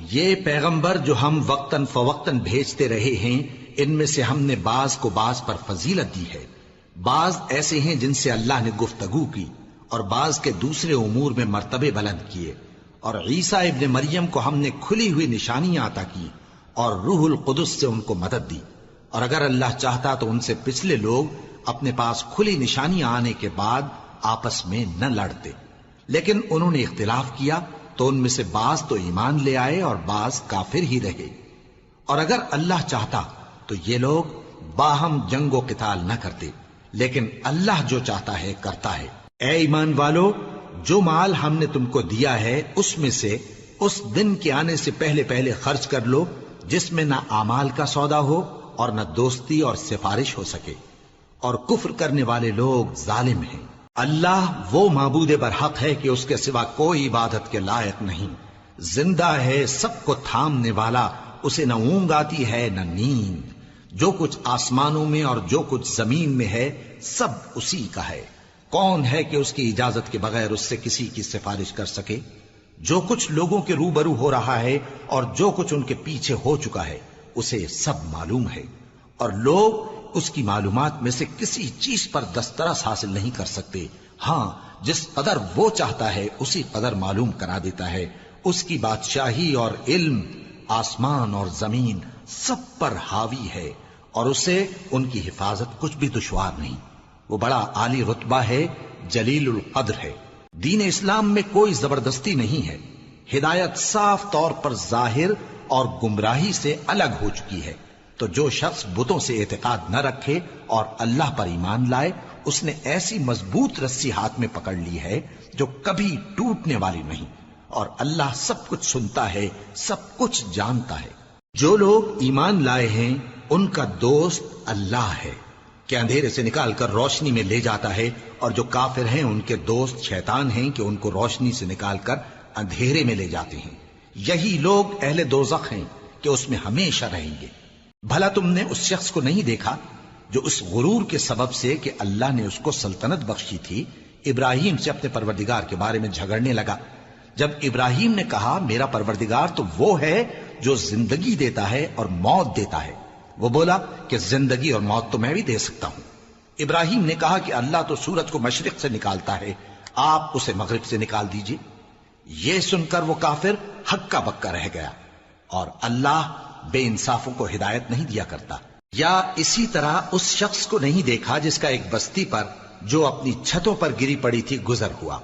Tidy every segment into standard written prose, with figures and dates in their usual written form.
یہ پیغمبر جو ہم وقتاً فوقتاً بھیجتے رہے ہیں، ان میں سے ہم نے بعض کو بعض پر فضیلت دی ہے۔ بعض ایسے ہیں جن سے اللہ نے گفتگو کی، اور بعض کے دوسرے امور میں مرتبے بلند کیے۔ اور عیسیٰ ابن مریم کو ہم نے کھلی ہوئی نشانیاں عطا کی اور روح القدس سے ان کو مدد دی۔ اور اگر اللہ چاہتا تو ان سے پچھلے لوگ اپنے پاس کھلی نشانیاں آنے کے بعد آپس میں نہ لڑتے، لیکن انہوں نے اختلاف کیا تو ان میں سے بعض تو ایمان لے آئے اور بعض کافر ہی رہے۔ اور اگر اللہ چاہتا تو یہ لوگ باہم جنگ و قتال نہ کرتے، لیکن اللہ جو چاہتا ہے کرتا ہے۔ اے ایمان والو، جو مال ہم نے تم کو دیا ہے اس میں سے اس دن کے آنے سے پہلے پہلے خرچ کر لو جس میں نہ اعمال کا سودا ہو اور نہ دوستی اور سفارش ہو سکے، اور کفر کرنے والے لوگ ظالم ہیں۔ اللہ وہ معبود برحق ہے کہ اس کے سوا کوئی عبادت کے لائق نہیں، زندہ ہے، سب کو تھامنے والا، اسے نہ اونگ آتی ہے نہ نیند۔ جو کچھ آسمانوں میں اور جو کچھ زمین میں ہے سب اسی کا ہے۔ کون ہے کہ اس کی اجازت کے بغیر اس سے کسی کی سفارش کر سکے؟ جو کچھ لوگوں کے روبرو ہو رہا ہے اور جو کچھ ان کے پیچھے ہو چکا ہے اسے سب معلوم ہے، اور لوگ اس کی معلومات میں سے کسی چیز پر دسترس حاصل نہیں کر سکتے۔ ہاں، جس قدر وہ چاہتا ہے اسی قدر معلوم کرا دیتا ہے۔ اس کی بادشاہی اور علم آسمان اور زمین سب پر حاوی ہے، اور اسے ان کی حفاظت کچھ بھی دشوار نہیں۔ وہ بڑا عالی رتبہ ہے، جلیل القدر ہے۔ دین اسلام میں کوئی زبردستی نہیں ہے، ہدایت صاف طور پر ظاہر اور گمراہی سے الگ ہو چکی ہے۔ تو جو شخص بتوں سے اعتقاد نہ رکھے اور اللہ پر ایمان لائے، اس نے ایسی مضبوط رسی ہاتھ میں پکڑ لی ہے جو کبھی ٹوٹنے والی نہیں، اور اللہ سب کچھ سنتا ہے، سب کچھ جانتا ہے۔ جو لوگ ایمان لائے ہیں ان کا دوست اللہ ہے کہ اندھیرے سے نکال کر روشنی میں لے جاتا ہے، اور جو کافر ہیں ان کے دوست شیطان ہیں کہ ان کو روشنی سے نکال کر اندھیرے میں لے جاتے ہیں۔ یہی لوگ اہل دوزخ ہیں کہ اس میں ہمیشہ رہیں گے۔ بھلا تم نے اس شخص کو نہیں دیکھا جو اس غرور کے سبب سے کہ اللہ نے اس کو سلطنت بخشی تھی، ابراہیم سے اپنے پروردگار کے بارے میں جھگڑنے لگا؟ جب ابراہیم نے کہا میرا پروردگار تو وہ ہے جو زندگی دیتا ہے اور موت دیتا ہے، وہ بولا کہ زندگی اور موت تو میں بھی دے سکتا ہوں۔ ابراہیم نے کہا کہ اللہ تو سورج کو مشرق سے نکالتا ہے، آپ اسے مغرب سے نکال دیجئے۔ یہ سن کر وہ کافر ہکا بکا رہ گیا، اور اللہ بے انصافوں کو ہدایت نہیں دیا کرتا۔ یا اسی طرح اس شخص کو نہیں دیکھا جس کا ایک بستی پر جو اپنی چھتوں پر گری پڑی تھی گزر ہوا،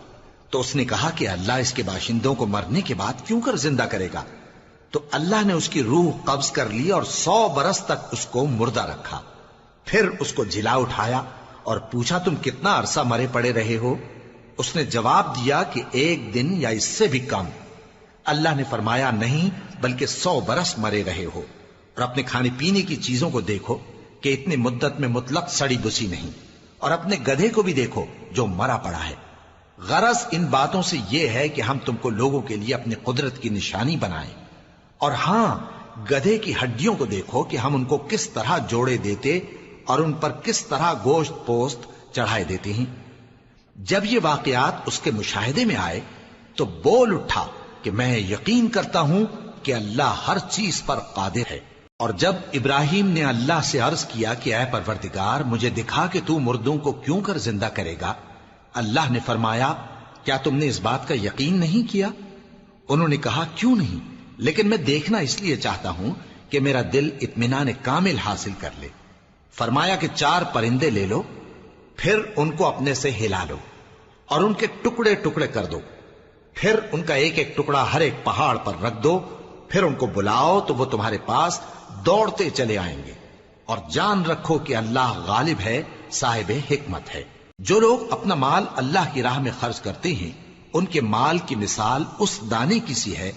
تو اس نے کہا کہ اللہ اس کے باشندوں کو مرنے کے بعد کیوں کر زندہ کرے گا؟ تو اللہ نے اس کی روح قبض کر لی اور 100 برس تک اس کو مردہ رکھا۔ پھر اس کو جلا اٹھایا اور پوچھا تم کتنا عرصہ مرے پڑے رہے ہو؟ اس نے جواب دیا کہ 1 دن یا اس سے بھی کم۔ اللہ نے فرمایا نہیں، بلکہ 100 برس مرے رہے ہو، اور اپنے کھانے پینے کی چیزوں کو دیکھو کہ اتنی مدت میں مطلق سڑی بسی نہیں، اور اپنے گدھے کو بھی دیکھو جو مرا پڑا ہے۔ غرض ان باتوں سے یہ ہے کہ ہم تم کو لوگوں کے لیے اپنی قدرت کی نشانی بنائیں۔ اور ہاں، گدھے کی ہڈیوں کو دیکھو کہ ہم ان کو کس طرح جوڑے دیتے اور ان پر کس طرح گوشت پوست چڑھائے دیتے ہیں۔ جب یہ واقعات اس کے مشاہدے میں آئے تو بول اٹھا کہ میں یقین کرتا ہوں کہ اللہ ہر چیز پر قادر ہے۔ اور جب ابراہیم نے اللہ سے عرض کیا کہ اے پروردگار مجھے دکھا کہ تو مردوں کو کیوں کر زندہ کرے گا، اللہ نے فرمایا کیا تم نے اس بات کا یقین نہیں کیا؟ انہوں نے کہا کیوں نہیں، لیکن میں دیکھنا اس لیے چاہتا ہوں کہ میرا دل اطمینان کامل حاصل کر لے۔ فرمایا کہ 4 پرندے لے لو، پھر ان کو اپنے سے ہلا لو اور ان کے ٹکڑے ٹکڑے کر دو، پھر ان کا ایک ایک ٹکڑا ہر ایک پہاڑ پر رکھ دو، پھر ان کو بلاؤ تو وہ تمہارے پاس دوڑتے چلے آئیں گے، اور جان رکھو کہ اللہ غالب ہے، صاحب حکمت ہے۔ جو لوگ اپنا مال اللہ کی راہ میں خرچ کرتے ہیں ان کے مال کی مثال اس دانے کی سی ہے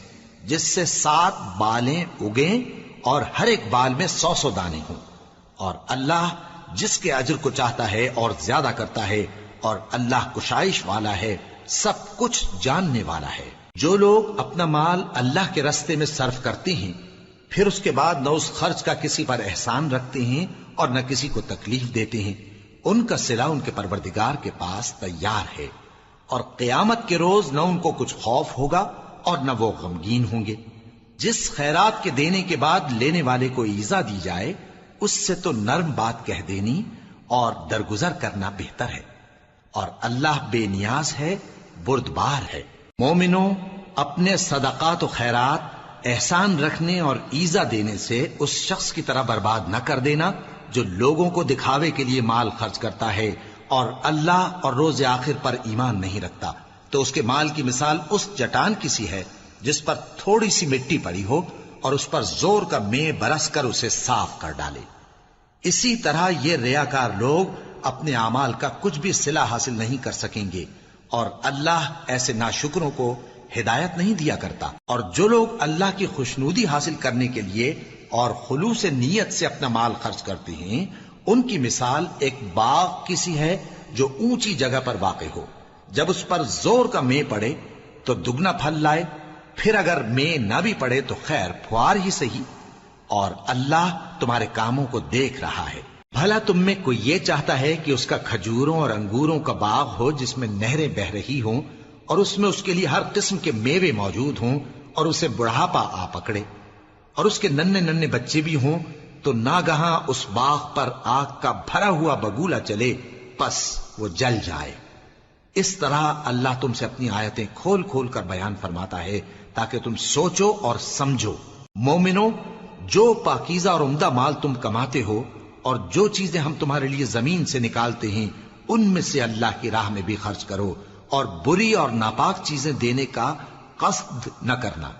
جس سے 7 بالیں اگیں اور ہر ایک بال میں 100 دانے ہوں، اور اللہ جس کے اجر کو چاہتا ہے اور زیادہ کرتا ہے، اور اللہ کشائش والا ہے، سب کچھ جاننے والا ہے۔ جو لوگ اپنا مال اللہ کے راستے میں صرف کرتے ہیں پھر اس کے بعد نہ اس خرچ کا کسی پر احسان رکھتے ہیں اور نہ کسی کو تکلیف دیتے ہیں، ان کا صلہ ان کے پروردگار کے پاس تیار ہے، اور قیامت کے روز نہ ان کو کچھ خوف ہوگا اور نہ وہ غمگین ہوں گے۔ جس خیرات کے دینے کے بعد لینے والے کو ایذا دی جائے اس سے تو نرم بات کہہ دینی اور درگزر کرنا بہتر ہے، اور اللہ بے نیاز ہے، بردبار ہے۔ مومنوں، اپنے صدقات و خیرات احسان رکھنے اور ایذا دینے سے اس شخص کی طرح برباد نہ کر دینا جو لوگوں کو دکھاوے کے لیے مال خرچ کرتا ہے اور اللہ اور روز آخر پر ایمان نہیں رکھتا، تو اس کے مال کی مثال اس چٹان کی سی ہے جس پر تھوڑی سی مٹی پڑی ہو اور اس پر زور کا مے برس کر اسے صاف کر ڈالے۔ اسی طرح یہ ریاکار لوگ اپنے اعمال کا کچھ بھی صلہ حاصل نہیں کر سکیں گے، اور اللہ ایسے ناشکروں کو ہدایت نہیں دیا کرتا۔ اور جو لوگ اللہ کی خوشنودی حاصل کرنے کے لیے اور خلوص نیت سے اپنا مال خرچ کرتے ہیں، ان کی مثال ایک باغ کی سی ہے جو اونچی جگہ پر واقع ہو، جب اس پر زور کا مے پڑے تو دگنا پھل لائے، پھر اگر مے نہ بھی پڑے تو خیر پھوار ہی صحیح، اور اللہ تمہارے کاموں کو دیکھ رہا ہے۔ بھلا تم میں کوئی یہ چاہتا ہے کہ اس کا کھجوروں اور انگوروں کا باغ ہو جس میں نہریں بہہ رہی ہوں اور اس میں اس کے لیے ہر قسم کے میوے موجود ہوں اور اسے بڑھاپا آ پکڑے اور اس کے ننھے ننھے بچے بھی ہوں، تو ناگہاں اس باغ پر آگ کا بھرا ہوا بگولا چلے، پس وہ جل جائے۔ اس طرح اللہ تم سے اپنی آیتیں کھول کھول کر بیان فرماتا ہے تاکہ تم سوچو اور سمجھو۔ مومنو، جو پاکیزہ اور عمدہ مال تم کماتے ہو اور جو چیزیں ہم تمہارے لیے زمین سے نکالتے ہیں ان میں سے اللہ کی راہ میں بھی خرچ کرو، اور بری اور ناپاک چیزیں دینے کا قصد نہ کرنا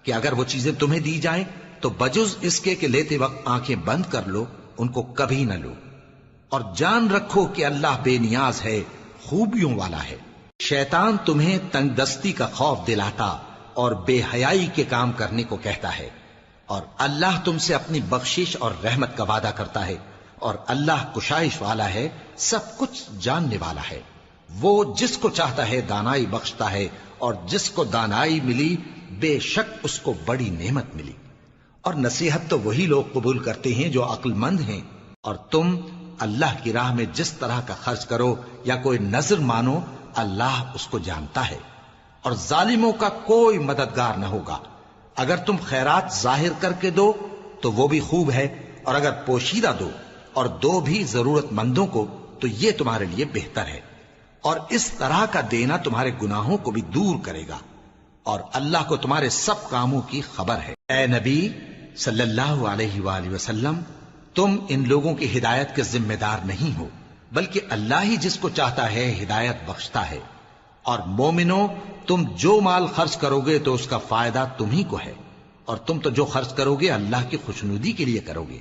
کہ اگر وہ چیزیں تمہیں دی جائیں تو بجز اس کے کہ لیتے وقت آنکھیں بند کر لو ان کو کبھی نہ لو، اور جان رکھو کہ اللہ بے نیاز ہے، خوبیوں والا ہے۔ شیطان تمہیں تنگ دستی کا خوف دلاتا اور بے حیائی کے کام کرنے کو کہتا ہے، اور اللہ تم سے اپنی بخشش اور رحمت کا وعدہ کرتا ہے، اور اللہ کشائش والا ہے، سب کچھ جاننے والا ہے۔ وہ جس کو چاہتا ہے دانائی بخشتا ہے، اور جس کو دانائی ملی بے شک اس کو بڑی نعمت ملی۔ اور نصیحت تو وہی لوگ قبول کرتے ہیں جو عقل مند ہیں، اور تم اللہ کی راہ میں جس طرح کا خرچ کرو یا کوئی نذر مانو اللہ اس کو جانتا ہے، اور ظالموں کا کوئی مددگار نہ ہوگا۔ اگر تم خیرات ظاہر کر کے دو تو وہ بھی خوب ہے، اور اگر پوشیدہ دو اور دو بھی ضرورت مندوں کو تو یہ تمہارے لیے بہتر ہے، اور اس طرح کا دینا تمہارے گناہوں کو بھی دور کرے گا، اور اللہ کو تمہارے سب کاموں کی خبر ہے۔ اے نبی صلی اللہ علیہ وآلہ وسلم، تم ان لوگوں کی ہدایت کے ذمہ دار نہیں ہو، بلکہ اللہ ہی جس کو چاہتا ہے ہدایت بخشتا ہے۔ اور مومنو، تم جو مال خرچ کرو گے تو اس کا فائدہ تمہیں کو ہے، اور تم تو جو خرچ کرو گے اللہ کی خوشنودی کے لیے کرو گے،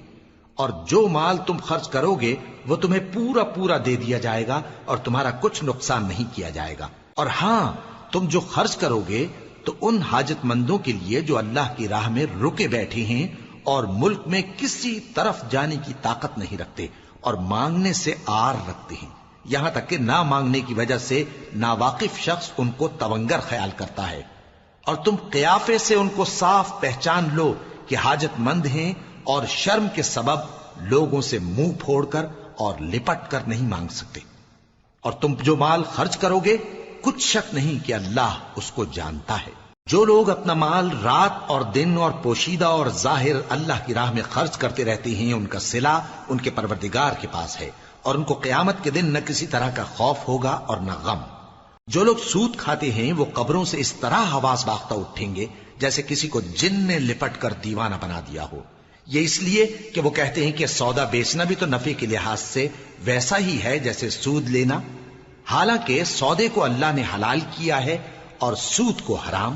اور جو مال تم خرچ کرو گے وہ تمہیں پورا پورا دے دیا جائے گا اور تمہارا کچھ نقصان نہیں کیا جائے گا۔ اور ہاں، تم جو خرچ کرو گے تو ان حاجت مندوں کے لیے جو اللہ کی راہ میں رکے بیٹھے ہیں اور ملک میں کسی طرف جانے کی طاقت نہیں رکھتے اور مانگنے سے آر رکھتے ہیں، یہاں تک کہ نہ مانگنے کی وجہ سے ناواقف شخص ان کو تونگر خیال کرتا ہے، اور تم قیافے سے ان کو صاف پہچان لو کہ حاجت مند ہیں، اور شرم کے سبب لوگوں سے منہ پھوڑ کر اور لپٹ کر نہیں مانگ سکتے۔ اور تم جو مال خرچ کرو گے کچھ شک نہیں کہ اللہ اس کو جانتا ہے۔ جو لوگ اپنا مال رات اور دن اور پوشیدہ اور ظاہر اللہ کی راہ میں خرچ کرتے رہتے ہیں، ان کا صلہ ان کے پروردگار کے پاس ہے، اور ان کو قیامت کے دن نہ کسی طرح کا خوف ہوگا اور نہ غم۔ جو لوگ سود کھاتے ہیں وہ قبروں سے اس طرح حواس باختہ اٹھیں گے جیسے کسی کو جن نے لپٹ کر دیوانہ بنا دیا ہو، یہ اس لیے کہ وہ کہتے ہیں کہ سودا بیچنا بھی تو نفع کے لحاظ سے ویسا ہی ہے جیسے سود لینا، حالانکہ سودے کو اللہ نے حلال کیا ہے اور سود کو حرام۔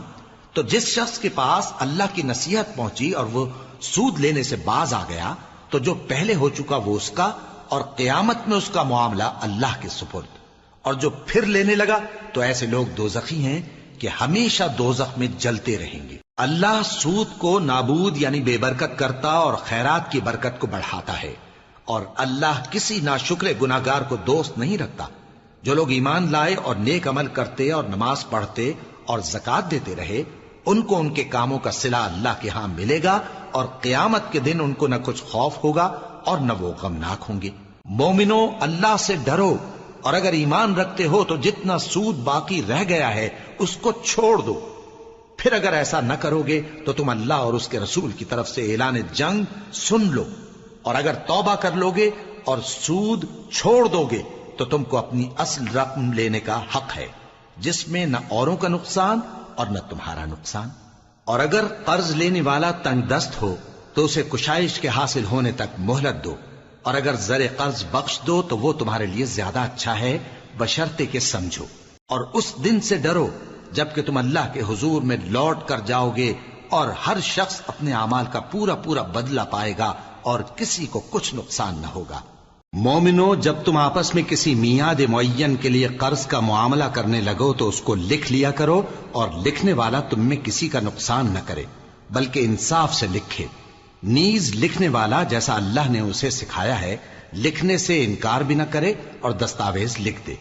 تو جس شخص کے پاس اللہ کی نصیحت پہنچی اور وہ سود لینے سے باز آ گیا تو جو پہلے ہو چکا وہ اس کا، اور قیامت میں اس کا معاملہ اللہ کے سپرد، اور جو پھر لینے لگا تو ایسے لوگ دوزخی ہیں کہ ہمیشہ دوزخ میں جلتے رہیں گے۔ اللہ سود کو نابود یعنی بے برکت کرتا اور خیرات کی برکت کو بڑھاتا ہے، اور اللہ کسی ناشکر گناہگار کو دوست نہیں رکھتا۔ جو لوگ ایمان لائے اور نیک عمل کرتے اور نماز پڑھتے اور زکوٰۃ دیتے رہے، ان کو ان کے کاموں کا صلہ اللہ کے ہاں ملے گا، اور قیامت کے دن ان کو نہ کچھ خوف ہوگا اور نہ وہ غمناک ہوں گے۔ مومنو، اللہ سے ڈرو، اور اگر ایمان رکھتے ہو تو جتنا سود باقی رہ گیا ہے اس کو چھوڑ دو، پھر اگر ایسا نہ کرو گے تو تم اللہ اور اس کے رسول کی طرف سے اعلان جنگ سن لو، اور اگر توبہ کر لو گے اور سود چھوڑ دو گے تو تم کو اپنی اصل رقم لینے کا حق ہے، جس میں نہ اوروں کا نقصان اور نہ تمہارا نقصان۔ اور اگر قرض لینے والا تنگ دست ہو تو اسے کشائش کے حاصل ہونے تک مہلت دو، اور اگر زر قرض بخش دو تو وہ تمہارے لیے زیادہ اچھا ہے، بشرطے کہ سمجھو۔ اور اس دن سے ڈرو جبکہ تم اللہ کے حضور میں لوٹ کر جاؤ گے، اور ہر شخص اپنے اعمال کا پورا پورا بدلہ پائے گا اور کسی کو کچھ نقصان نہ ہوگا۔ مومنو، جب تم آپس میں کسی میعاد معین کے لیے قرض کا معاملہ کرنے لگو تو اس کو لکھ لیا کرو، اور لکھنے والا تم میں کسی کا نقصان نہ کرے بلکہ انصاف سے لکھے۔ نیز لکھنے والا جیسا اللہ نے اسے سکھایا ہے لکھنے سے انکار بھی نہ کرے اور دستاویز لکھ دے،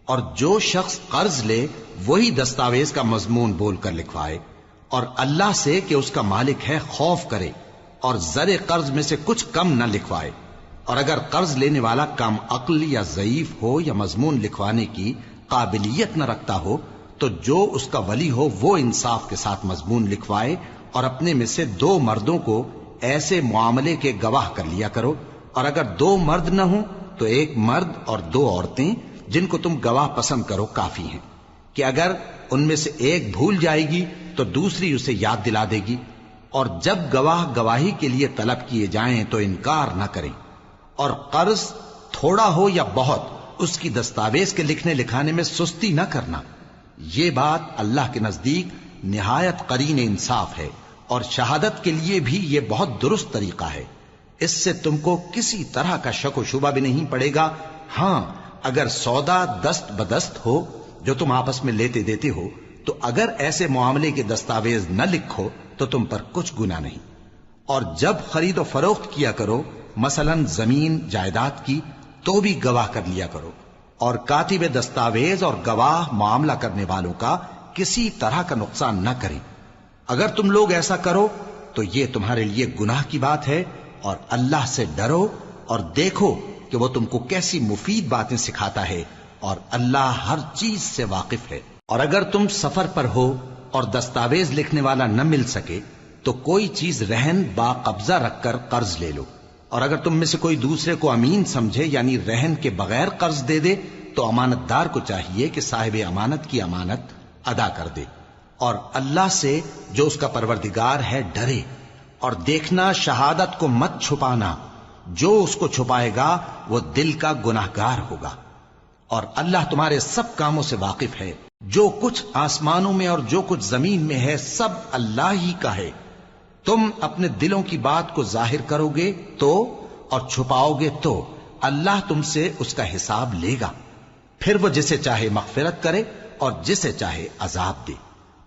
اور جو شخص قرض لے وہی دستاویز کا مضمون بول کر لکھوائے، اور اللہ سے کہ اس کا مالک ہے خوف کرے، اور زر قرض میں سے کچھ کم نہ لکھوائے۔ اور اگر قرض لینے والا کم عقل یا ضعیف ہو یا مضمون لکھوانے کی قابلیت نہ رکھتا ہو تو جو اس کا ولی ہو وہ انصاف کے ساتھ مضمون لکھوائے، اور اپنے میں سے 2 مردوں کو ایسے معاملے کے گواہ کر لیا کرو، اور اگر 2 مرد نہ ہوں تو 1 مرد اور 2 عورتیں جن کو تم گواہ پسند کرو کافی ہیں، کہ اگر ان میں سے ایک بھول جائے گی تو دوسری اسے یاد دلا دے گی۔ اور جب گواہ گواہی کے لیے طلب کیے جائیں تو انکار نہ کریں، اور قرض تھوڑا ہو یا بہت اس کی دستاویز کے لکھنے لکھانے میں سستی نہ کرنا۔ یہ بات اللہ کے نزدیک نہایت قرین انصاف ہے، اور شہادت کے لیے بھی یہ بہت درست طریقہ ہے۔ اس سے تم کو کسی طرح کا شک و شبہ بھی نہیں پڑے گا۔ ہاں، اگر سودا دست بدست ہو جو تم آپس میں لیتے دیتے ہو تو اگر ایسے معاملے کے دستاویز نہ لکھو تو تم پر کچھ گناہ نہیں۔ اور جب خرید و فروخت کیا کرو، مثلا زمین جائیداد کی، تو بھی گواہ کر لیا کرو، اور کاتب دستاویز اور گواہ معاملہ کرنے والوں کا کسی طرح کا نقصان نہ کریں۔ اگر تم لوگ ایسا کرو تو یہ تمہارے لیے گناہ کی بات ہے، اور اللہ سے ڈرو اور دیکھو کہ وہ تم کو کیسی مفید باتیں سکھاتا ہے، اور اللہ ہر چیز سے واقف ہے۔ اور اگر تم سفر پر ہو اور دستاویز لکھنے والا نہ مل سکے تو کوئی چیز رہن با قبضہ رکھ کر قرض لے لو، اور اگر تم میں سے کوئی دوسرے کو امین سمجھے یعنی رہن کے بغیر قرض دے دے تو امانت دار کو چاہیے کہ صاحب امانت کی امانت ادا کر دے، اور اللہ سے جو اس کا پروردگار ہے ڈرے، اور دیکھنا شہادت کو مت چھپانا، جو اس کو چھپائے گا وہ دل کا گناہگار ہوگا۔ اور اللہ تمہارے سب کاموں سے واقف ہے، جو کچھ آسمانوں میں اور جو کچھ زمین میں ہے سب اللہ ہی کا ہے۔ تم اپنے دلوں کی بات کو ظاہر کرو گے تو اور چھپاؤ گے تو اللہ تم سے اس کا حساب لے گا، پھر وہ جسے چاہے مغفرت کرے اور جسے چاہے عذاب دے،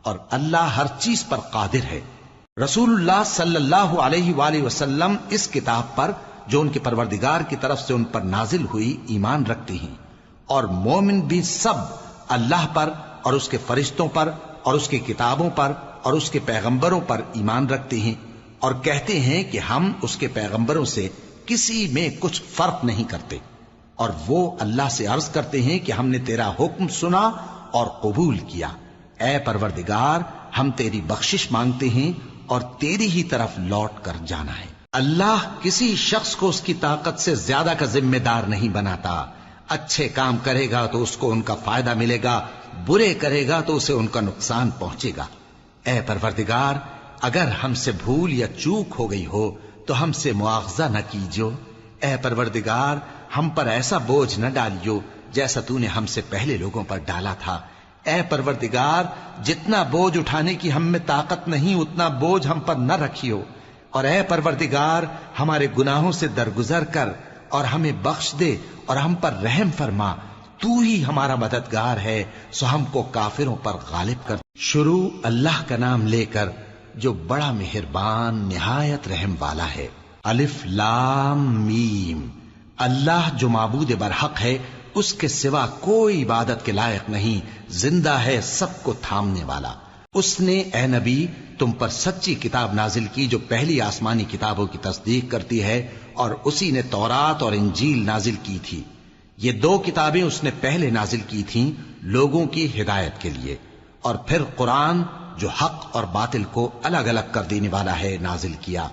اور اللہ ہر چیز پر قادر ہے۔ رسول اللہ صلی اللہ علیہ وآلہ وسلم اس کتاب پر جو ان کے پروردگار کی طرف سے ان پر نازل ہوئی ایمان رکھتے ہیں، اور مومن بھی سب اللہ پر اور اس کے فرشتوں پر اور اس کی کتابوں پر اور اس کے پیغمبروں پر ایمان رکھتے ہیں، اور کہتے ہیں کہ ہم اس کے پیغمبروں سے کسی میں کچھ فرق نہیں کرتے، اور وہ اللہ سے عرض کرتے ہیں کہ ہم نے تیرا حکم سنا اور قبول کیا۔ اے پروردگار، ہم تیری بخشش مانگتے ہیں اور تیری ہی طرف لوٹ کر جانا ہے۔ اللہ کسی شخص کو اس کی طاقت سے زیادہ کا ذمہ دار نہیں بناتا۔ اچھے کام کرے گا تو اس کو ان کا فائدہ ملے گا، برے کرے گا تو اسے ان کا نقصان پہنچے گا۔ اے پروردگار، اگر ہم سے بھول یا چوک ہو گئی ہو تو ہم سے مواخذہ نہ کیجو۔ اے پروردگار، ہم پر ایسا بوجھ نہ ڈالیو جیسا تو نے ہم سے پہلے لوگوں پر ڈالا تھا۔ اے پروردگار، جتنا بوجھ اٹھانے کی ہم میں طاقت نہیں اتنا بوجھ ہم پر نہ رکھیو، اور اے پروردگار، ہمارے گناہوں سے درگزر کر اور ہمیں بخش دے اور ہم پر رحم فرما، تو ہی ہمارا مددگار ہے، سو ہم کو کافروں پر غالب کر۔ شروع اللہ کا نام لے کر جو بڑا مہربان نہایت رحم والا ہے۔ الف لام میم۔ اللہ جو معبود برحق ہے، اس کے سوا کوئی عبادت کے لائق نہیں، زندہ ہے، سب کو تھامنے والا۔ اس نے اے نبی تم پر سچی کتاب نازل کی جو پہلی آسمانی کتابوں کی تصدیق کرتی ہے، اور اسی نے تورات اور انجیل نازل کی تھی۔ یہ 2 کتابیں اس نے پہلے نازل کی تھیں لوگوں کی ہدایت کے لیے، اور پھر قرآن جو حق اور باطل کو الگ الگ کر دینے والا ہے نازل کیا۔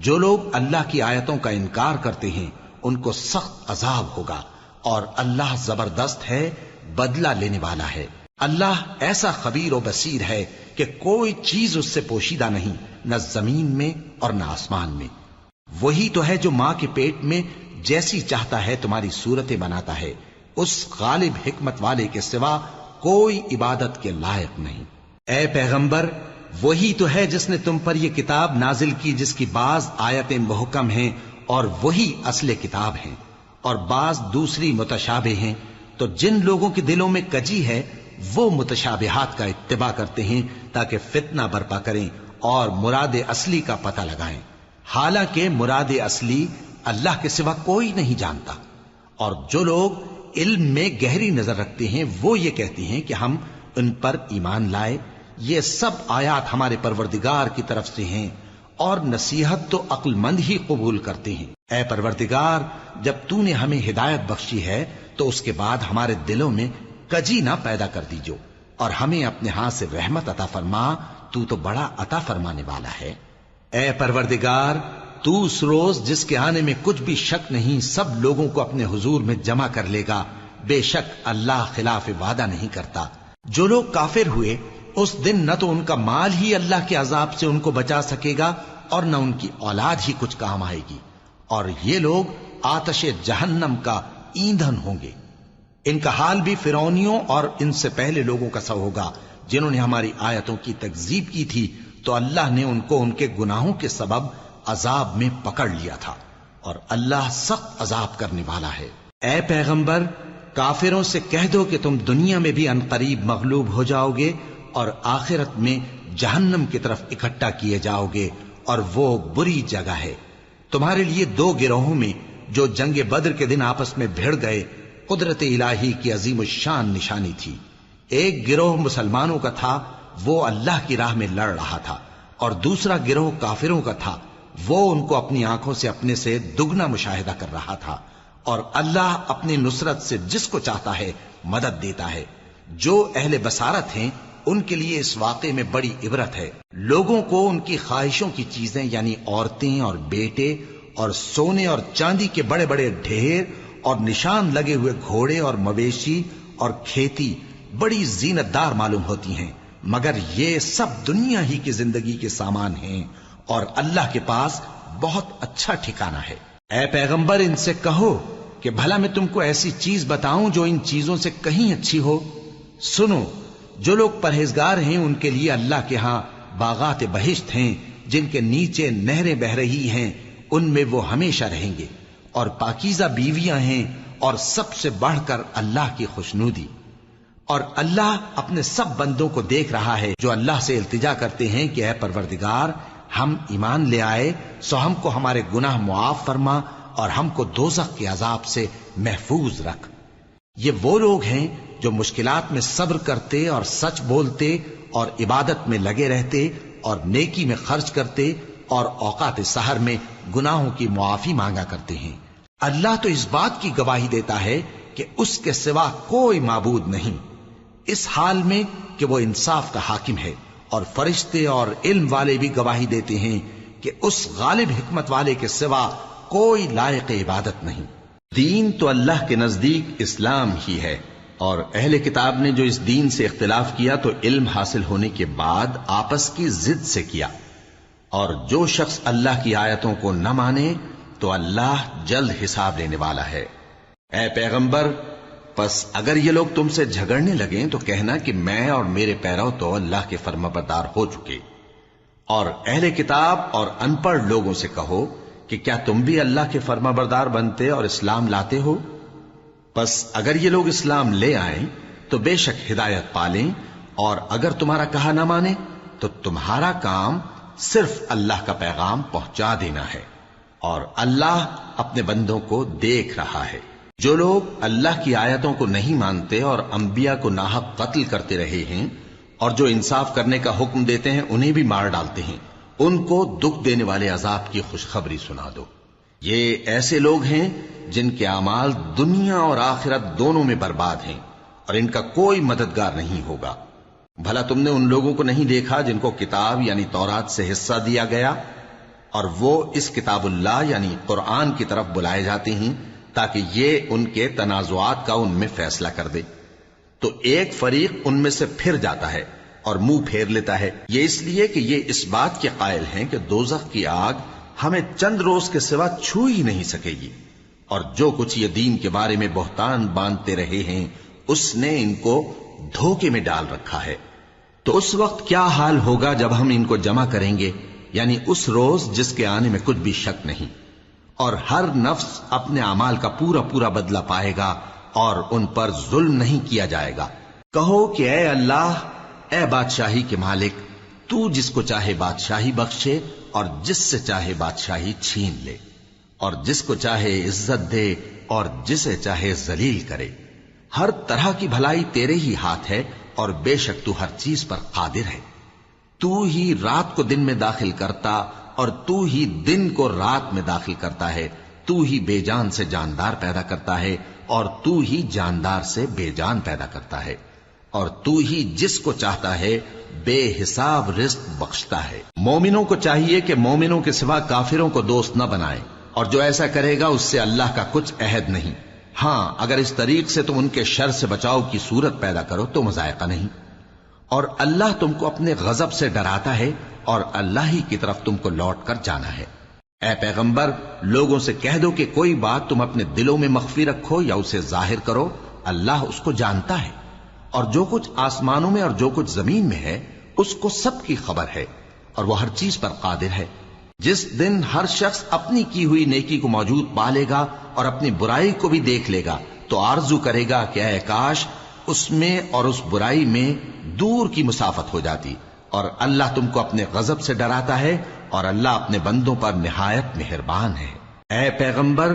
جو لوگ اللہ کی آیتوں کا انکار کرتے ہیں ان کو سخت عذاب ہوگا، اور اللہ زبردست ہے، بدلہ لینے والا ہے۔ اللہ ایسا خبیر و بصیر ہے کہ کوئی چیز اس سے پوشیدہ نہیں، نہ زمین میں اور نہ آسمان میں۔ وہی تو ہے جو ماں کے پیٹ میں جیسی چاہتا ہے تمہاری صورتیں بناتا ہے، اس غالب حکمت والے کے سوا کوئی عبادت کے لائق نہیں۔ اے پیغمبر، وہی تو ہے جس نے تم پر یہ کتاب نازل کی جس کی بعض آیتیں محکم ہیں اور وہی اصل کتاب ہیں، اور بعض دوسری متشابہ ہیں۔ تو جن لوگوں کے دلوں میں کجی ہے وہ متشابہات کا اتباع کرتے ہیں تاکہ فتنہ برپا کریں اور مراد اصلی کا پتہ لگائیں، حالانکہ مراد اصلی اللہ کے سوا کوئی نہیں جانتا۔ اور جو لوگ علم میں گہری نظر رکھتے ہیں وہ یہ کہتے ہیں کہ ہم ان پر ایمان لائے، یہ سب آیات ہمارے پروردگار کی طرف سے ہیں، اور نصیحت تو عقل مند ہی قبول کرتے ہیں۔ اے پروردگار، جب تو نے ہمیں ہدایت بخشی ہے تو اس کے بعد ہمارے دلوں میں کجی نہ پیدا کر دیجو، اور ہمیں اپنے ہاتھ سے رحمت عطا فرما، تو بڑا عطا فرمانے والا ہے۔ اے پروردگار، تو اس روز جس کے آنے میں کچھ بھی شک نہیں سب لوگوں کو اپنے حضور میں جمع کر لے گا، بے شک اللہ خلاف وعدہ نہیں کرتا۔ جو لوگ کافر ہوئے اس دن نہ تو ان کا مال ہی اللہ کے عذاب سے ان کو بچا سکے گا اور نہ ان کی اولاد ہی کچھ کام آئے گی، اور یہ لوگ آتش جہنم کا ایندھن ہوں گے۔ ان کا حال بھی فرعونیوں اور ان سے پہلے لوگوں کا سا ہوگا جنہوں نے ہماری آیتوں کی تکذیب کی تھی، تو اللہ نے ان کو ان کے گناہوں کے سبب عذاب میں پکڑ لیا تھا، اور اللہ سخت عذاب کرنے والا ہے۔ اے پیغمبر، کافروں سے کہہ دو کہ تم دنیا میں بھی عنقریب مغلوب ہو جاؤ گے اور آخرت میں جہنم کی طرف اکٹھا کیے جاؤ گے، اور وہ بری جگہ ہے۔ تمہارے لیے دو گروہوں میں جو جنگ بدر کے دن آپس میں بھیڑ گئے قدرت الہی کی عظیم الشان نشانی تھی۔ ایک گروہ مسلمانوں کا تھا، وہ اللہ کی راہ میں لڑ رہا تھا، اور دوسرا گروہ کافروں کا تھا، وہ ان کو اپنی آنکھوں سے اپنے سے دگنا مشاہدہ کر رہا تھا۔ اور اللہ اپنی نصرت سے جس کو چاہتا ہے مدد دیتا ہے۔ جو اہل بصارت ہیں ان کے لیے اس واقعے میں بڑی عبرت ہے۔ لوگوں کو ان کی خواہشوں کی چیزیں یعنی عورتیں اور بیٹے اور سونے اور چاندی کے بڑے بڑے ڈھیر اور نشان لگے ہوئے گھوڑے اور مویشی اور کھیتی بڑی زینت دار معلوم ہوتی ہیں، مگر یہ سب دنیا ہی کی زندگی کے سامان ہیں، اور اللہ کے پاس بہت اچھا ٹھکانہ ہے۔ اے پیغمبر، ان سے کہو کہ بھلا میں تم کو ایسی چیز بتاؤں جو ان چیزوں سے کہیں اچھی ہو؟ سنو، جو لوگ پرہیزگار ہیں ان کے لیے اللہ کے ہاں باغات بہشت ہیں جن کے نیچے نہریں بہ رہی ہیں، ان میں وہ ہمیشہ رہیں گے، اور پاکیزہ بیویاں ہیں، اور سب سے بڑھ کر اللہ کی خوشنودی۔ اور اللہ اپنے سب بندوں کو دیکھ رہا ہے جو اللہ سے التجا کرتے ہیں کہ اے پروردگار، ہم ایمان لے آئے سو ہم کو ہمارے گناہ معاف فرما اور ہم کو دوزخ کے عذاب سے محفوظ رکھ۔ یہ وہ لوگ ہیں جو مشکلات میں صبر کرتے اور سچ بولتے اور عبادت میں لگے رہتے اور نیکی میں خرچ کرتے اور اوقات سحر میں گناہوں کی معافی مانگا کرتے ہیں۔ اللہ تو اس بات کی گواہی دیتا ہے کہ اس کے سوا کوئی معبود نہیں، اس حال میں کہ وہ انصاف کا حاکم ہے، اور فرشتے اور علم والے بھی گواہی دیتے ہیں کہ اس غالب حکمت والے کے سوا کوئی لائق عبادت نہیں۔ دین تو اللہ کے نزدیک اسلام ہی ہے، اور اہل کتاب نے جو اس دین سے اختلاف کیا تو علم حاصل ہونے کے بعد آپس کی ضد سے کیا، اور جو شخص اللہ کی آیتوں کو نہ مانے تو اللہ جلد حساب لینے والا ہے۔ اے پیغمبر، پس اگر یہ لوگ تم سے جھگڑنے لگیں تو کہنا کہ میں اور میرے پیرو تو اللہ کے فرمانبردار ہو چکے، اور اہل کتاب اور ان پڑھ لوگوں سے کہو کہ کیا تم بھی اللہ کے فرمانبردار بنتے اور اسلام لاتے ہو؟ پس اگر یہ لوگ اسلام لے آئیں تو بے شک ہدایت پالیں، اور اگر تمہارا کہا نہ مانے تو تمہارا کام صرف اللہ کا پیغام پہنچا دینا ہے، اور اللہ اپنے بندوں کو دیکھ رہا ہے۔ جو لوگ اللہ کی آیتوں کو نہیں مانتے اور انبیاء کو ناحق قتل کرتے رہے ہیں، اور جو انصاف کرنے کا حکم دیتے ہیں انہیں بھی مار ڈالتے ہیں، ان کو دکھ دینے والے عذاب کی خوشخبری سنا دو۔ یہ ایسے لوگ ہیں جن کے اعمال دنیا اور آخرت دونوں میں برباد ہیں، اور ان کا کوئی مددگار نہیں ہوگا۔ بھلا تم نے ان لوگوں کو نہیں دیکھا جن کو کتاب یعنی تورات سے حصہ دیا گیا اور وہ اس کتاب اللہ یعنی قرآن کی طرف بلائے جاتے ہیں تاکہ یہ ان کے تنازعات کا ان میں فیصلہ کر دے؟ تو ایک فریق ان میں سے پھر جاتا ہے اور منہ پھیر لیتا ہے، یہ اس لیے کہ یہ اس بات کے قائل ہیں کہ دوزخ کی آگ ہمیں چند روز کے سوا چھو ہی نہیں سکے گی، اور جو کچھ یہ دین کے بارے میں بہتان باندھتے رہے ہیں اس نے ان کو دھوکے میں ڈال رکھا ہے۔ تو اس وقت کیا حال ہوگا جب ہم ان کو جمع کریں گے، یعنی اس روز جس کے آنے میں کچھ بھی شک نہیں، اور ہر نفس اپنے اعمال کا پورا پورا بدلہ پائے گا اور ان پر ظلم نہیں کیا جائے گا۔ کہو کہ اے اللہ، اے بادشاہی کے مالک، تو جس کو چاہے بادشاہی بخشے اور جس سے چاہے بادشاہی چھین لے، اور جس کو چاہے عزت دے اور جسے چاہے ذلیل کرے۔ ہر طرح کی بھلائی تیرے ہی ہاتھ ہے اور بے شک تو ہر چیز پر قادر ہے۔ تو ہی رات کو دن میں داخل کرتا اور تو ہی دن کو رات میں داخل کرتا ہے، تو ہی بے جان سے جاندار پیدا کرتا ہے اور تو ہی جاندار سے بے جان پیدا کرتا ہے، اور تو ہی جس کو چاہتا ہے بے حساب رزق بخشتا ہے۔ مومنوں کو چاہیے کہ مومنوں کے سوا کافروں کو دوست نہ بنائیں، اور جو ایسا کرے گا اس سے اللہ کا کچھ عہد نہیں۔ ہاں، اگر اس طریق سے تم ان کے شر سے بچاؤ کی صورت پیدا کرو تو مذائقہ نہیں، اور اللہ تم کو اپنے غضب سے ڈراتا ہے اور اللہ ہی کی طرف تم کو لوٹ کر جانا ہے۔ اے پیغمبر، لوگوں سے کہہ دو کہ کوئی بات تم اپنے دلوں میں مخفی رکھو یا اسے ظاہر کرو، اللہ اس کو جانتا ہے، اور جو کچھ آسمانوں میں اور جو کچھ زمین میں ہے اس کو سب کی خبر ہے، اور وہ ہر چیز پر قادر ہے۔ جس دن ہر شخص اپنی کی ہوئی نیکی کو موجود پا لے گا اور اپنی برائی کو بھی دیکھ لے گا تو آرزو کرے گا کہ اے کاش اس میں اور اس برائی میں دور کی مسافت ہو جاتی، اور اللہ تم کو اپنے غضب سے ڈراتا ہے اور اللہ اپنے بندوں پر نہایت مہربان ہے۔ اے پیغمبر،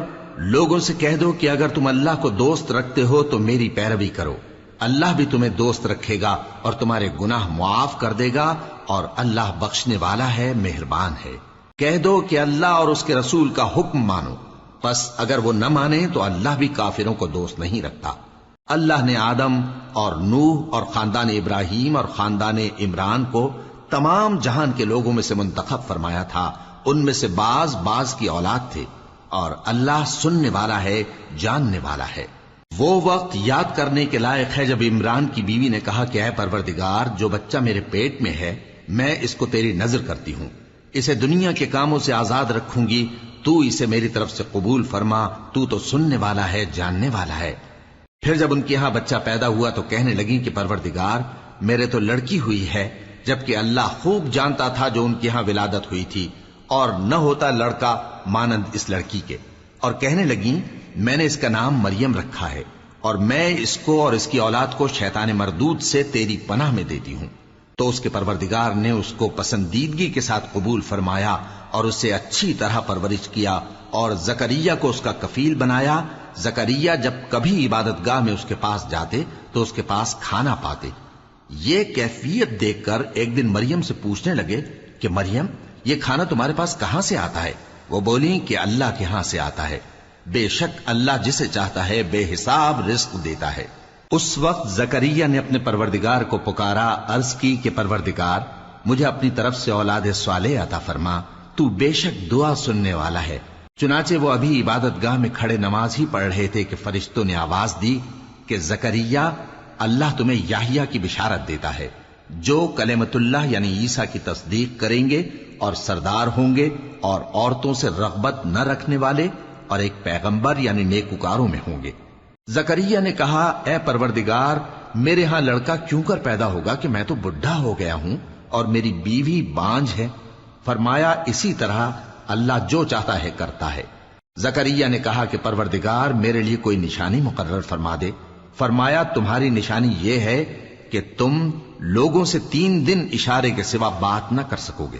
لوگوں سے کہہ دو کہ اگر تم اللہ کو دوست رکھتے ہو تو میری پیروی کرو، اللہ بھی تمہیں دوست رکھے گا اور تمہارے گناہ معاف کر دے گا، اور اللہ بخشنے والا ہے، مہربان ہے۔ کہہ دو کہ اللہ اور اس کے رسول کا حکم مانو، پس اگر وہ نہ مانے تو اللہ بھی کافروں کو دوست نہیں رکھتا۔ اللہ نے آدم اور نوح اور خاندان ابراہیم اور خاندان عمران کو تمام جہان کے لوگوں میں سے منتخب فرمایا تھا، ان میں سے بعض کی اولاد تھے، اور اللہ سننے والا ہے، جاننے والا ہے۔ وہ وقت یاد کرنے کے لائق ہے جب عمران کی بیوی نے کہا کہ اے پروردگار، جو بچہ میرے پیٹ میں ہے میں اس کو تیری نظر کرتی ہوں، اسے دنیا کے کاموں سے آزاد رکھوں گی، تو اسے میری طرف سے قبول فرما، تو سننے والا ہے، جاننے والا ہے۔ پھر جب ان کے ہاں بچہ پیدا ہوا تو کہنے لگی کہ پروردگار، میرے تو لڑکی ہوئی ہے، جبکہ اللہ خوب جانتا تھا جو ان کے ہاں ولادت ہوئی تھی، اور نہ ہوتا لڑکا مانند اس لڑکی کے، اور کہنے لگی میں نے اس کا نام مریم رکھا ہے، اور میں اس کو اور اس کی اولاد کو شیطان مردود سے تیری پناہ میں دیتی ہوں۔ تو اس کے پروردگار نے اس کو پسندیدگی کے ساتھ قبول فرمایا اور اسے اچھی طرح پرورش کیا، اور زکریا کو اس کا کفیل بنایا۔ زکریا جب کبھی عبادت گاہ میں اس کے پاس جاتے تو اس کے پاس کھانا پاتے۔ یہ کیفیت دیکھ کر ایک دن مریم سے پوچھنے لگے کہ مریم، یہ کھانا تمہارے پاس کہاں سے آتا ہے؟ وہ بولی کہ اللہ کے ہاں سے آتا ہے، بے شک اللہ جسے چاہتا ہے بے حساب رزق دیتا ہے۔ اس وقت زکریا نے اپنے پروردگار کو پکارا، عرض کی کہ پروردگار، مجھے اپنی طرف سے اولاد صالح عطا فرما، تو بے شک دعا سننے والا ہے۔ چنانچہ وہ ابھی عبادت گاہ میں کھڑے نماز ہی پڑھ رہے تھے کہ فرشتوں نے آواز دی کہ زکریا، اللہ تمہیں یحییٰ کی بشارت دیتا ہے، جو کلمۃ اللہ یعنی عیسیٰ کی تصدیق کریں گے اور سردار ہوں گے اور عورتوں سے رغبت نہ رکھنے والے اور ایک پیغمبر یعنی نیکوکاروں میں ہوں گے۔ زکریا نے کہا، اے پروردگار، میرے ہاں لڑکا کیوں کر پیدا ہوگا کہ میں تو بڈھا ہو گیا ہوں اور میری بیوی بانجھ ہے؟ فرمایا، اسی طرح اللہ جو چاہتا ہے کرتا ہے۔ زکریا نے کہا کہ پروردگار، میرے لیے کوئی نشانی مقرر فرما دے۔ فرمایا، تمہاری نشانی یہ ہے کہ تم لوگوں سے 3 دن اشارے کے سوا بات نہ کر سکو گے،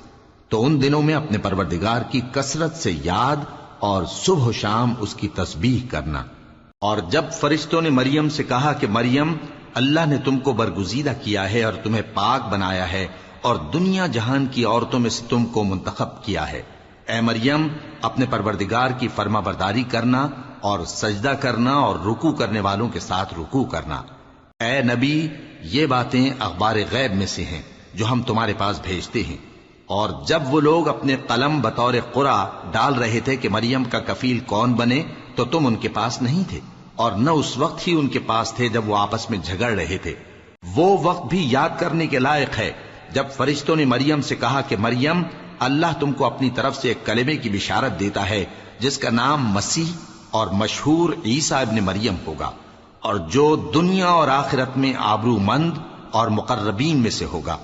تو ان دنوں میں اپنے پروردگار کی کثرت سے یاد اور صبح و شام اس کی تسبیح کرنا۔ اور جب فرشتوں نے مریم سے کہا کہ مریم، اللہ نے تم کو برگزیدہ کیا ہے اور تمہیں پاک بنایا ہے اور دنیا جہان کی عورتوں میں سے تم کو منتخب کیا ہے، اے مریم، اپنے پروردگار کی فرما برداری کرنا اور سجدہ کرنا اور رکوع کرنے والوں کے ساتھ رکوع کرنا۔ اے نبی، یہ باتیں اخبار غیب میں سے ہیں جو ہم تمہارے پاس بھیجتے ہیں۔ اور جب وہ لوگ اپنے قلم بطور قرعہ ڈال رہے تھے کہ مریم کا کفیل کون بنے تو تم ان کے پاس نہیں تھے، اور نہ اس وقت ہی ان کے پاس تھے جب وہ آپس میں جھگڑ رہے تھے۔ وہ وقت بھی یاد کرنے کے لائق ہے جب فرشتوں نے مریم سے کہا کہ مریم، اللہ تم کو اپنی طرف سے ایک کلمے کی بشارت دیتا ہے جس کا نام مسیح اور مشہور عیسیٰ ابن مریم ہوگا، اور جو دنیا اور آخرت میں آبرو مند اور مقربین میں سے ہوگا،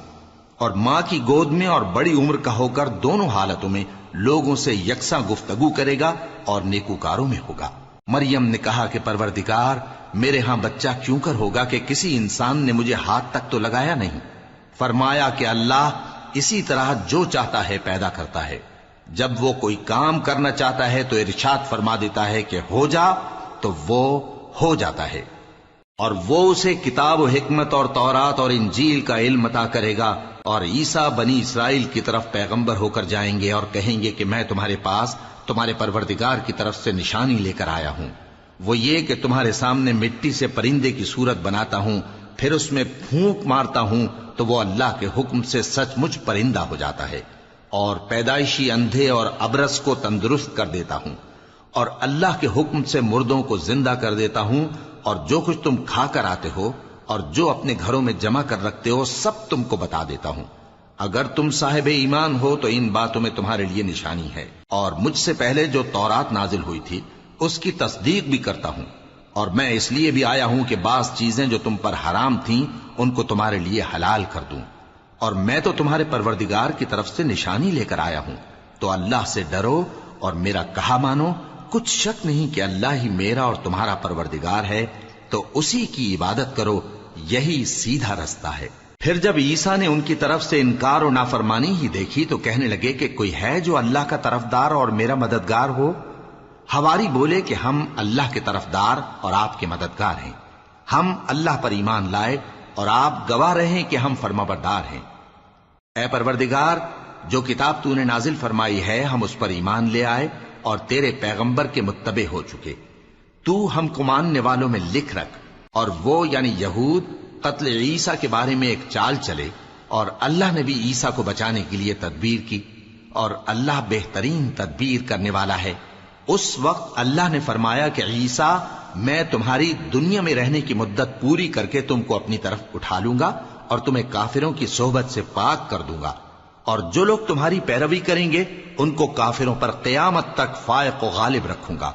اور ماں کی گود میں اور بڑی عمر کا ہو کر دونوں حالتوں میں لوگوں سے یکساں گفتگو کرے گا اور نیکوکاروں میں ہوگا۔ مریم نے کہا کہ پروردگار، میرے ہاں بچہ کیوں کر ہوگا کہ کسی انسان نے مجھے ہاتھ تک تو لگایا نہیں۔ فرمایا کہ اللہ اسی طرح جو چاہتا ہے پیدا کرتا ہے، جب وہ کوئی کام کرنا چاہتا ہے تو ارشاد فرما دیتا ہے کہ ہو جا تو وہ ہو جاتا ہے۔ اور وہ اسے کتاب و حکمت اور تورات اور انجیل کا علم عطا کرے گا، اور عیسیٰ بنی اسرائیل کی طرف پیغمبر ہو کر جائیں گے اور کہیں گے کہ میں تمہارے پاس تمہارے پروردگار کی طرف سے نشانی لے کر آیا ہوں، وہ یہ کہ تمہارے سامنے مٹی سے پرندے کی صورت بناتا ہوں، پھر اس میں پھونک مارتا ہوں تو وہ اللہ کے حکم سے سچ مچ پرندہ ہو جاتا ہے، اور پیدائشی اندھے اور ابرص کو تندرست کر دیتا ہوں، اور اللہ کے حکم سے مردوں کو زندہ کر دیتا ہوں، اور جو کچھ تم کھا کر آتے ہو اور جو اپنے گھروں میں جمع کر رکھتے ہو سب تم کو بتا دیتا ہوں۔ اگر تم صاحب ایمان ہو تو ان باتوں میں تمہارے لیے نشانی ہے، اور مجھ سے پہلے جو تورات نازل ہوئی تھی اس کی تصدیق بھی کرتا ہوں، اور میں اس لیے بھی آیا ہوں کہ بعض چیزیں جو تم پر حرام تھیں ان کو تمہارے لیے حلال کر دوں، اور میں تو تمہارے پروردگار کی طرف سے نشانی لے کر آیا ہوں، تو اللہ سے ڈرو اور میرا کہا مانو۔ کچھ شک نہیں کہ اللہ ہی میرا اور تمہارا پروردگار ہے، تو اسی کی عبادت کرو، یہی سیدھا رستہ ہے۔ پھر جب عیسیٰ نے ان کی طرف سے انکار و نافرمانی ہی دیکھی تو کہنے لگے کہ کوئی ہے جو اللہ کا طرفدار اور میرا مددگار ہو؟ حواری بولے کہ ہم اللہ کے طرفدار اور آپ کے مددگار ہیں، ہم اللہ پر ایمان لائے اور آپ گواہ رہیں کہ ہم فرمانبردار ہیں۔ اے پروردگار، جو کتاب تو نے نازل فرمائی ہے ہم اس پر ایمان لے آئے اور تیرے پیغمبر کے متبع ہو چکے، تو ہم کو ماننے والوں میں لکھ رکھ۔ اور وہ یعنی یہود قتل عیسیٰ کے بارے میں ایک چال چلے، اور اللہ نے بھی عیسیٰ کو بچانے کے لیے تدبیر کی، اور اللہ بہترین تدبیر کرنے والا ہے۔ اس وقت اللہ نے فرمایا کہ عیسیٰ، میں تمہاری دنیا میں رہنے کی مدت پوری کر کے تم کو اپنی طرف اٹھا لوں گا اور تمہیں کافروں کی صحبت سے پاک کر دوں گا، اور جو لوگ تمہاری پیروی کریں گے ان کو کافروں پر قیامت تک فائق و غالب رکھوں گا۔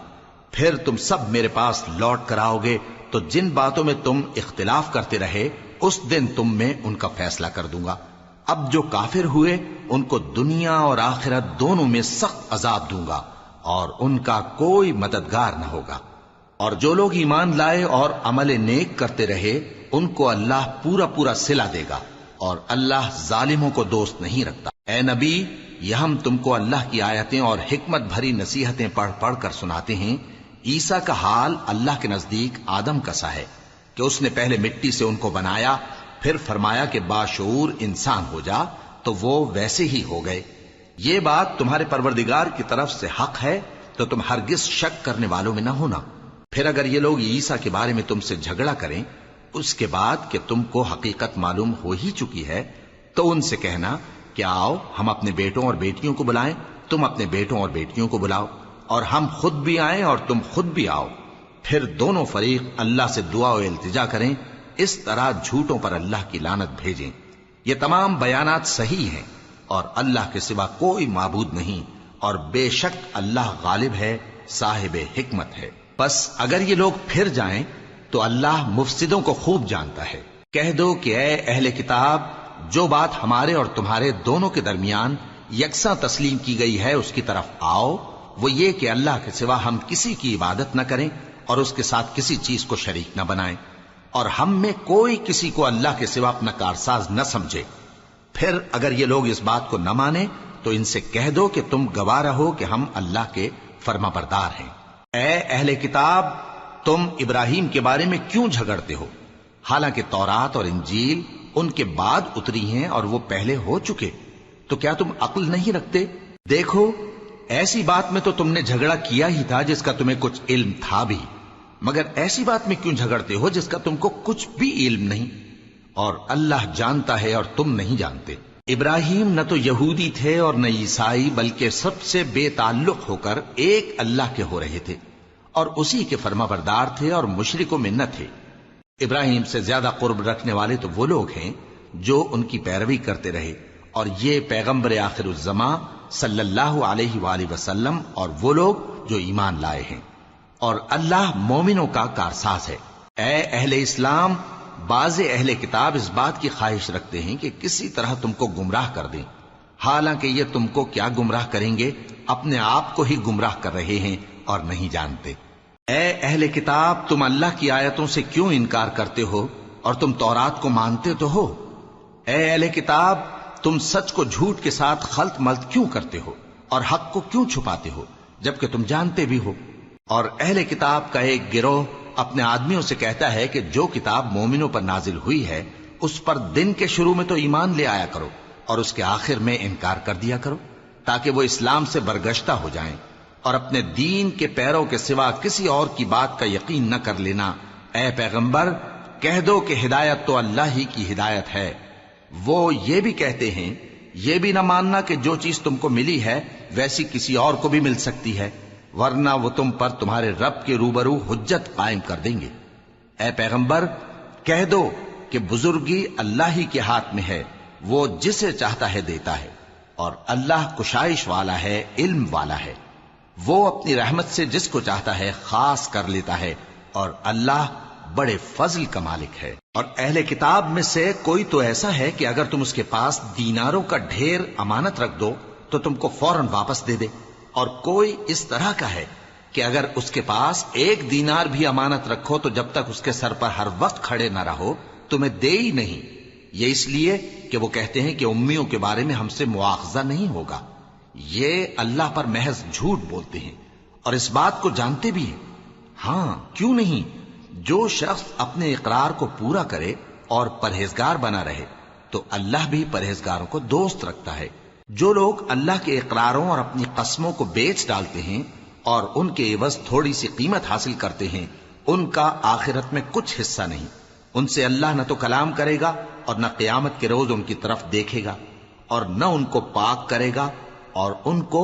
پھر تم سب میرے پاس لوٹ کر آؤ گے تو جن باتوں میں تم اختلاف کرتے رہے اس دن تم میں ان کا فیصلہ کر دوں گا۔ اب جو کافر ہوئے ان کو دنیا اور آخرت دونوں میں سخت عذاب دوں گا، اور ان کا کوئی مددگار نہ ہوگا۔ اور جو لوگ ایمان لائے اور عمل نیک کرتے رہے ان کو اللہ پورا پورا صلہ دے گا، اور اللہ ظالموں کو دوست نہیں رکھتا۔ اے نبی، یہ ہم تم کو اللہ کی آیتیں اور حکمت بھری نصیحتیں پڑھ پڑھ کر سناتے ہیں۔ عیسیٰ کا حال اللہ کے نزدیک آدم کا سا ہے کہ اس نے پہلے مٹی سے ان کو بنایا، پھر فرمایا کہ باشعور انسان ہو جا، تو وہ ویسے ہی ہو گئے۔ یہ بات تمہارے پروردگار کی طرف سے حق ہے، تو تم ہرگز شک کرنے والوں میں نہ ہونا۔ پھر اگر یہ لوگ عیسیٰ کے بارے میں تم سے جھگڑا کریں اس کے بعد کہ تم کو حقیقت معلوم ہو ہی چکی ہے، تو ان سے کہنا کہ آؤ ہم اپنے بیٹوں اور بیٹیوں کو بلائیں، تم اپنے بیٹوں اور بیٹیوں کو بلاؤ، اور ہم خود بھی آئیں اور تم خود بھی آؤ، پھر دونوں فریق اللہ سے دعا و التجا کریں، اس طرح جھوٹوں پر اللہ کی لعنت بھیجیں۔ یہ تمام بیانات صحیح ہیں، اور اللہ کے سوا کوئی معبود نہیں، اور بے شک اللہ غالب ہے، صاحب حکمت ہے۔ بس اگر یہ لوگ پھر جائیں تو اللہ مفسدوں کو خوب جانتا ہے۔ کہہ دو کہ اے اہل کتاب، جو بات ہمارے اور تمہارے دونوں کے درمیان یکساں تسلیم کی گئی ہے اس کی طرف آؤ، وہ یہ کہ اللہ کے سوا ہم کسی کی عبادت نہ کریں اور اس کے ساتھ کسی چیز کو شریک نہ بنائیں، اور ہم میں کوئی کسی کو اللہ کے سوا اپنا کارساز نہ سمجھے۔ پھر اگر یہ لوگ اس بات کو نہ مانیں تو ان سے کہہ دو کہ تم گواہ رہو کہ ہم اللہ کے فرما بردار ہیں۔ اے اہل کتاب، تم ابراہیم کے بارے میں کیوں جھگڑتے ہو؟ حالانکہ تورات اور انجیل ان کے بعد اتری ہیں اور وہ پہلے ہو چکے، تو کیا تم عقل نہیں رکھتے؟ دیکھو، ایسی بات میں تو تم نے جھگڑا کیا ہی تھا جس کا تمہیں کچھ علم تھا بھی، مگر ایسی بات میں کیوں جھگڑتے ہو جس کا تم کو کچھ بھی علم نہیں؟ اور اللہ جانتا ہے اور تم نہیں جانتے۔ ابراہیم نہ تو یہودی تھے اور نہ عیسائی، بلکہ سب سے بے تعلق ہو کر ایک اللہ کے ہو رہے تھے اور اسی کے فرما بردار تھے اور مشرکوں میں نہ تھے۔ ابراہیم سے زیادہ قرب رکھنے والے تو وہ لوگ ہیں جو ان کی پیروی کرتے رہے، اور یہ پیغمبر آخر الزماں صلی اللہ علیہ وآلہ وسلم اور وہ لوگ جو ایمان لائے ہیں، اور اللہ مومنوں کا کارساز ہے۔ اے اہل اسلام، بعض اہل کتاب اس بات کی خواہش رکھتے ہیں کہ کسی طرح تم کو گمراہ کر دیں، حالانکہ یہ تم کو کیا گمراہ کریں گے، اپنے آپ کو ہی گمراہ کر رہے ہیں اور نہیں جانتے۔ اے اہل کتاب، تم اللہ کی آیتوں سے کیوں انکار کرتے ہو اور تم تورات کو مانتے تو ہو؟ اے اہل کتاب، تم سچ کو جھوٹ کے ساتھ خلط ملط کیوں کرتے ہو اور حق کو کیوں چھپاتے ہو جبکہ تم جانتے بھی ہو؟ اور اہل کتاب کا ایک گروہ اپنے آدمیوں سے کہتا ہے کہ جو کتاب مومنوں پر نازل ہوئی ہے اس پر دن کے شروع میں تو ایمان لے آیا کرو اور اس کے آخر میں انکار کر دیا کرو، تاکہ وہ اسلام سے برگشتہ ہو جائیں اور اپنے دین کے پیروں کے سوا کسی اور کی بات کا یقین نہ کر لینا۔ اے پیغمبر، کہہ دو کہ ہدایت تو اللہ ہی کی ہدایت ہے۔ وہ یہ بھی کہتے ہیں، یہ بھی نہ ماننا کہ جو چیز تم کو ملی ہے ویسی کسی اور کو بھی مل سکتی ہے، ورنہ وہ تم پر تمہارے رب کے روبرو حجت قائم کر دیں گے۔ اے پیغمبر، کہہ دو کہ بزرگی اللہ ہی کے ہاتھ میں ہے، وہ جسے چاہتا ہے دیتا ہے، اور اللہ کشائش والا ہے، علم والا ہے۔ وہ اپنی رحمت سے جس کو چاہتا ہے خاص کر لیتا ہے، اور اللہ بڑے فضل کا مالک ہے۔ اور اہل کتاب میں سے کوئی تو ایسا ہے کہ اگر تم اس کے پاس دیناروں کا ڈھیر امانت رکھ دو تو تم کو فوراً واپس دے دے، اور کوئی اس طرح کا ہے کہ اگر اس کے پاس ایک دینار بھی امانت رکھو تو جب تک اس کے سر پر ہر وقت کھڑے نہ رہو تمہیں دے ہی نہیں۔ یہ اس لیے کہ وہ کہتے ہیں کہ امیوں کے بارے میں ہم سے مواخذہ نہیں ہوگا۔ یہ اللہ پر محض جھوٹ بولتے ہیں اور اس بات کو جانتے بھی ہیں۔ ہاں، کیوں نہیں، جو شخص اپنے اقرار کو پورا کرے اور پرہیزگار بنا رہے تو اللہ بھی پرہیزگاروں کو دوست رکھتا ہے۔ جو لوگ اللہ کے اقراروں اور اپنی قسموں کو بیچ ڈالتے ہیں اور ان کے عوض تھوڑی سی قیمت حاصل کرتے ہیں، ان کا آخرت میں کچھ حصہ نہیں۔ ان سے اللہ نہ تو کلام کرے گا اور نہ قیامت کے روز ان کی طرف دیکھے گا، اور نہ ان کو پاک کرے گا، اور ان کو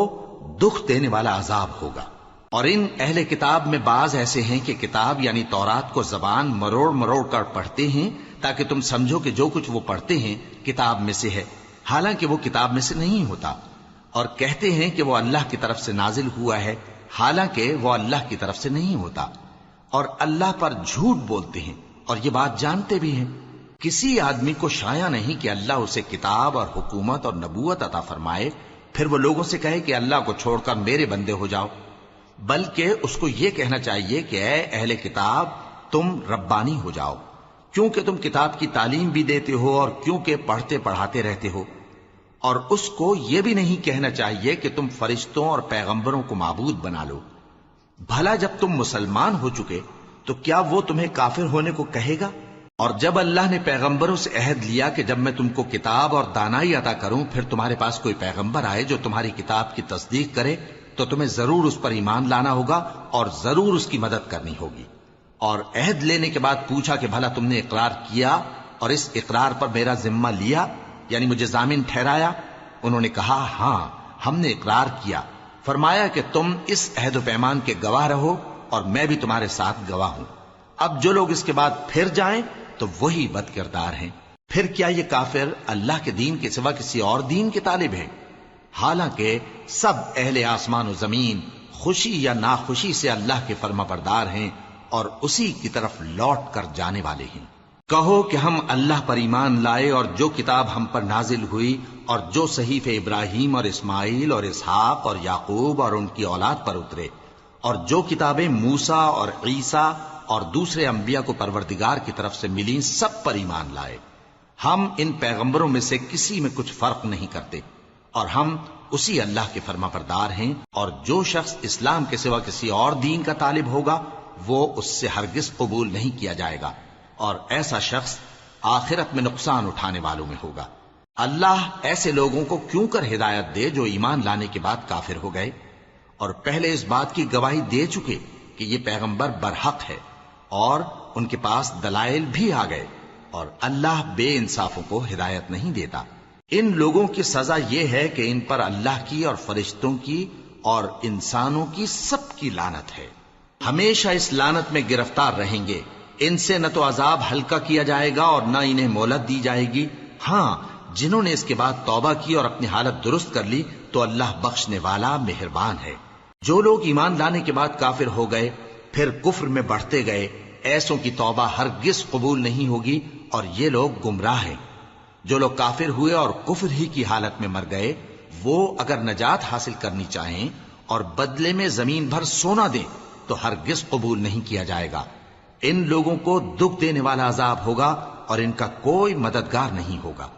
دکھ دینے والا عذاب ہوگا۔ اور ان اہل کتاب میں بعض ایسے ہیں کہ کتاب یعنی تورات کو زبان مروڑ مروڑ کر پڑھتے ہیں تاکہ تم سمجھو کہ جو کچھ وہ پڑھتے ہیں کتاب میں سے ہے، حالانکہ وہ کتاب میں سے نہیں ہوتا، اور کہتے ہیں کہ وہ اللہ کی طرف سے نازل ہوا ہے، حالانکہ وہ اللہ کی طرف سے نہیں ہوتا، اور اللہ پر جھوٹ بولتے ہیں اور یہ بات جانتے بھی ہیں۔ کسی آدمی کو شایع نہیں کہ اللہ اسے کتاب اور حکومت اور نبوت عطا فرمائے پھر وہ لوگوں سے کہے کہ اللہ کو چھوڑ کر میرے بندے ہو جاؤ، بلکہ اس کو یہ کہنا چاہیے کہ اے اہل کتاب، تم ربانی ہو جاؤ، کیونکہ تم کتاب کی تعلیم بھی دیتے ہو اور کیونکہ پڑھتے پڑھاتے رہتے ہو۔ اور اس کو یہ بھی نہیں کہنا چاہیے کہ تم فرشتوں اور پیغمبروں کو معبود بنا لو۔ بھلا جب تم مسلمان ہو چکے تو کیا وہ تمہیں کافر ہونے کو کہے گا؟ اور جب اللہ نے پیغمبروں سے عہد لیا کہ جب میں تم کو کتاب اور دانائی عطا کروں پھر تمہارے پاس کوئی پیغمبر آئے جو تمہاری کتاب کی تصدیق کرے تو تمہیں ضرور اس پر ایمان لانا ہوگا اور ضرور اس کی مدد کرنی ہوگی۔ اور عہد لینے کے بعد پوچھا کہ بھلا تم نے اقرار کیا اور اس اقرار پر میرا ذمہ لیا، یعنی مجھے ضامن ٹھہرایا؟ انہوں نے کہا ہاں، ہم نے اقرار کیا۔ فرمایا کہ تم اس عہد و پیمان کے گواہ رہو اور میں بھی تمہارے ساتھ گواہ ہوں۔ اب جو لوگ اس کے بعد پھر جائیں تو وہی بد کردار ہیں۔ پھر کیا یہ کافر اللہ کے دین کے سوا کسی اور دین کے طالب ہیں؟ حالانکہ سب اہل آسمان و زمین خوشی یا ناخوشی سے اللہ کے فرما بردار ہیں اور اسی کی طرف لوٹ کر جانے والے ہیں۔ کہو کہ ہم اللہ پر ایمان لائے اور جو کتاب ہم پر نازل ہوئی اور جو صحیفے ابراہیم اور اسماعیل اور اسحاق اور یعقوب اور ان کی اولاد پر اترے، اور جو کتابیں موسیٰ اور عیسیٰ اور دوسرے انبیاء کو پروردگار کی طرف سے ملیں، سب پر ایمان لائے۔ ہم ان پیغمبروں میں سے کسی میں کچھ فرق نہیں کرتے، اور ہم اسی اللہ کے فرما بردار ہیں۔ اور جو شخص اسلام کے سوا کسی اور دین کا طالب ہوگا وہ اس سے ہرگز قبول نہیں کیا جائے گا، اور ایسا شخص آخرت میں نقصان اٹھانے والوں میں ہوگا۔ اللہ ایسے لوگوں کو کیوں کر ہدایت دے جو ایمان لانے کے بعد کافر ہو گئے اور پہلے اس بات کی گواہی دے چکے کہ یہ پیغمبر برحق ہے اور ان کے پاس دلائل بھی آ گئے، اور اللہ بے انصافوں کو ہدایت نہیں دیتا۔ ان لوگوں کی سزا یہ ہے کہ ان پر اللہ کی اور فرشتوں کی اور انسانوں کی سب کی لعنت ہے، ہمیشہ اس لعنت میں گرفتار رہیں گے۔ ان سے نہ تو عذاب ہلکا کیا جائے گا اور نہ انہیں مہلت دی جائے گی۔ ہاں، جنہوں نے اس کے بعد توبہ کی اور اپنی حالت درست کر لی تو اللہ بخشنے والا مہربان ہے۔ جو لوگ ایمان لانے کے بعد کافر ہو گئے پھر کفر میں بڑھتے گئے، ایسوں کی توبہ ہرگز قبول نہیں ہوگی اور یہ لوگ گمراہ ہیں۔ جو لوگ کافر ہوئے اور کفر ہی کی حالت میں مر گئے، وہ اگر نجات حاصل کرنی چاہیں اور بدلے میں زمین بھر سونا دیں تو ہرگز قبول نہیں کیا جائے گا۔ ان لوگوں کو دکھ دینے والا عذاب ہوگا اور ان کا کوئی مددگار نہیں ہوگا۔